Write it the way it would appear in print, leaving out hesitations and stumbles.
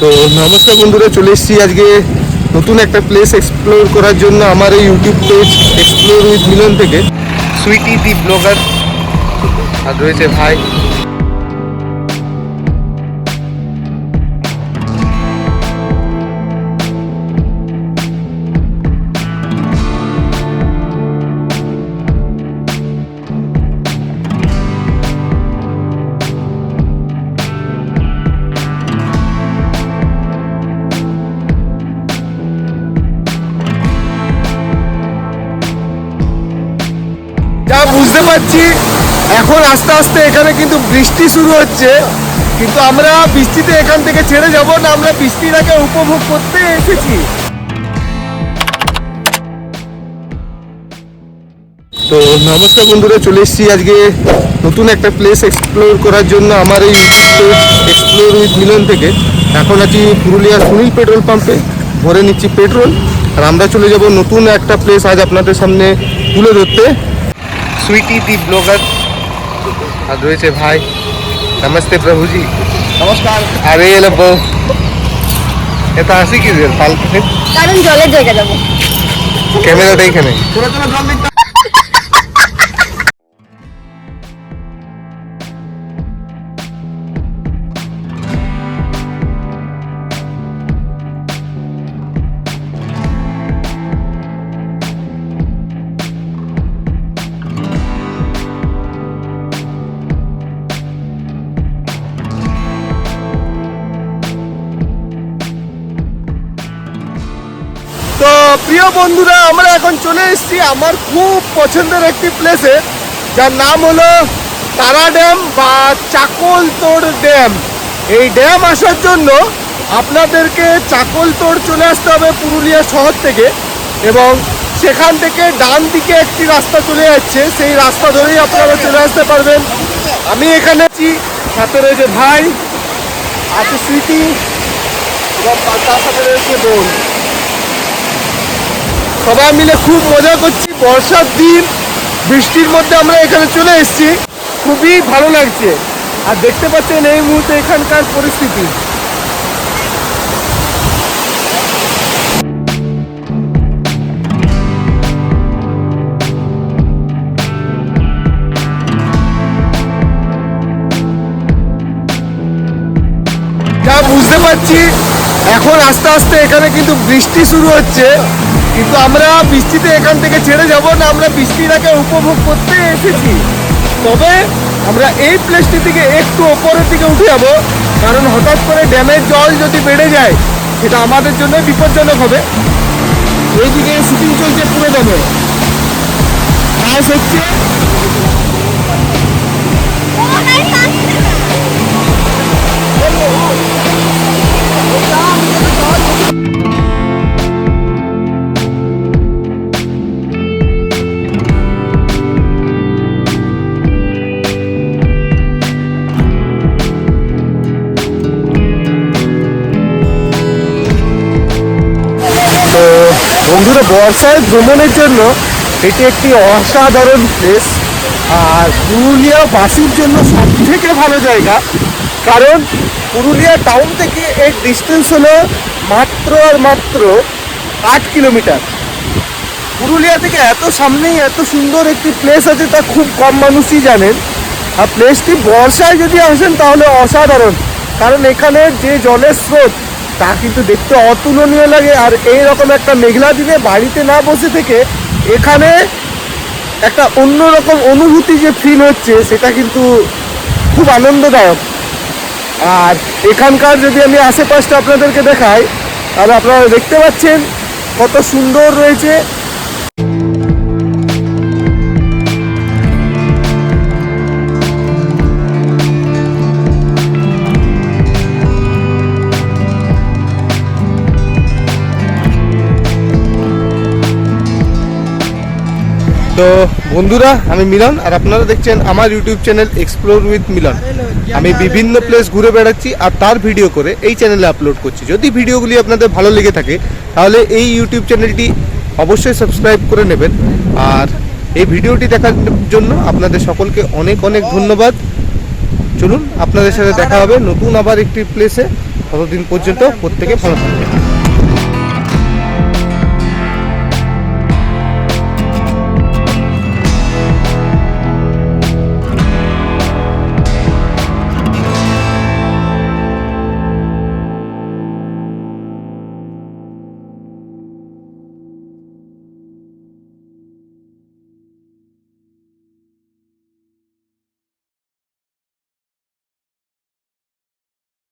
তো নমস্কার বন্ধুরা, চলে এসেছি আজকে নতুন একটা প্লেস এক্সপ্লোর করার জন্য আমার এই ইউটিউব পেজ এক্সপ্লোর উইথ মিলন থেকে। সুইটি দি ব্লগার আর রয়েছে ভাই। যা বুঝতে পারছি এখন আস্তে আস্তে এখানে কিন্তু বৃষ্টি শুরু হচ্ছে, কিন্তু আমরা বৃষ্টিতে এখান থেকে ছেড়ে যাব না, আমরা বৃষ্টিটাকে উপভোগ করতে এসেছি। তো নমস্কার বন্ধুরা, চলে এসেছি আজকে নতুন একটা প্লেস এক্সপ্লোর করার জন্য আমার এই ইউটিউব পেজ এক্সপ্লোর উইথ মিলন থেকে। এখন আছি পুরুলিয়া সুনীল পেট্রোল পাম্পে, ভরে নিচ্ছি পেট্রোল, আর আমরা চলে যাব নতুন একটা প্লেস আজ আপনাদের সামনে তুলে ধরতে। সুইটি दी ब्लॉगर আর রয়েছে ভাই। নমস্তে প্রভুজি। নমস্কার। আরে এলো বউ, এটা আসি কি রে ফালতু? কারণ জলের জায়গা যাবো। ক্যামেরাটা এখানে। তোরা তোরা জল দেখতে তো প্রিয় বন্ধুরা, আমরা এখন চলে এসেছি আমার খুব পছন্দের একটি প্লেসে, যার নাম হলো তারা ড্যাম বা চাকলতোড় ড্যাম। এই ড্যাম আসার জন্য আপনাদেরকে চাকলতোড় চলে আসতে হবে পুরুলিয়া শহর থেকে, এবং সেখান থেকে ডান দিকে একটি রাস্তা চলে যাচ্ছে, সেই রাস্তা ধরেই আপনারা চলে আসতে পারবেন। আমি এখানে আছি, সাথে রয়েছে ভাই, আছে স্মৃতি, এবং তার সাথে রয়েছে বোন। সবাই মিলে খুব মজা করছি। বর্ষার দিন, বৃষ্টির মধ্যে আমরা এখানে চলে এসেছি, খুবই ভালো লাগছে। আর দেখতে পাচ্ছেন এই মুহূর্তে এখানকার পরিস্থিতি। যা বুঝতে পারছি এখন আস্তে আস্তে এখানে কিন্তু বৃষ্টি শুরু হচ্ছে, কিন্তু আমরা বৃষ্টিতে এখান থেকে ছেড়ে যাব না, আমরা বৃষ্টিটাকে উপভোগ করতে এসেছি। তবে আমরা এই প্লেসটি থেকে একটু ওপরের দিকে উঠে যাবো, কারণ হঠাৎ করে ড্যামের জল যদি বেড়ে যায় সেটা আমাদের জন্য বিপজ্জনক হবে। এইদিকে শুটিং চলছে পুরো ড্যামে, কাজ হচ্ছে। তো বন্ধুরা, বর্ষায় ভ্রমণের জন্য এটি একটি অসাধারণ প্লেস, আর পুরুলিয়াবাসীর জন্য সব থেকে ভালো জায়গা, কারণ পুরুলিয়া টাউন থেকে এর ডিস্টেন্স হলো মাত্র আর মাত্র 8 কিলোমিটার। পুরুলিয়া থেকে এত সামনেই এত সুন্দর একটি প্লেস আছে, তা খুব কম মানুষই জানেন। আর প্লেসটি বর্ষায় যদি আসেন তাহলে অসাধারণ, কারণ এখানে যে জলের স্রোত তা কিন্তু দেখতে অতুলনীয় লাগে। আর এইরকম একটা মেঘলা দিনে বাড়িতে না বসে থেকে এখানে একটা অন্যরকম অনুভূতি যে ফিল হচ্ছে, সেটা কিন্তু খুব আনন্দদায়ক। আর এখানকার যদি আমি আশেপাশটা আপনাদেরকে দেখাই, তাহলে আপনারা দেখতে পাচ্ছেন কত সুন্দর রয়েছে। তো বন্ধুরা, আমি মিলন, আর আপনারা দেখছেন আমার ইউটিউব চ্যানেল এক্সপ্লোর উইথ মিলন। আমি বিভিন্ন প্লেস ঘুরে বেড়াচ্ছি আর তার ভিডিও করে এই চ্যানেলে আপলোড করছি। যদি ভিডিওগুলি আপনাদের ভালো লেগে থাকে তাহলে এই ইউটিউব চ্যানেলটি অবশ্যই সাবস্ক্রাইব করে নেবেন। আর এই ভিডিওটি দেখার জন্য আপনাদের সকলকে অনেক অনেক ধন্যবাদ। হ্যাঁ। চলুন আপনাদের সাথে দেখা হবে নতুন আবার একটি প্লেসে। ততদিন পর্যন্ত প্রত্যেকে ভালো থাকবেন।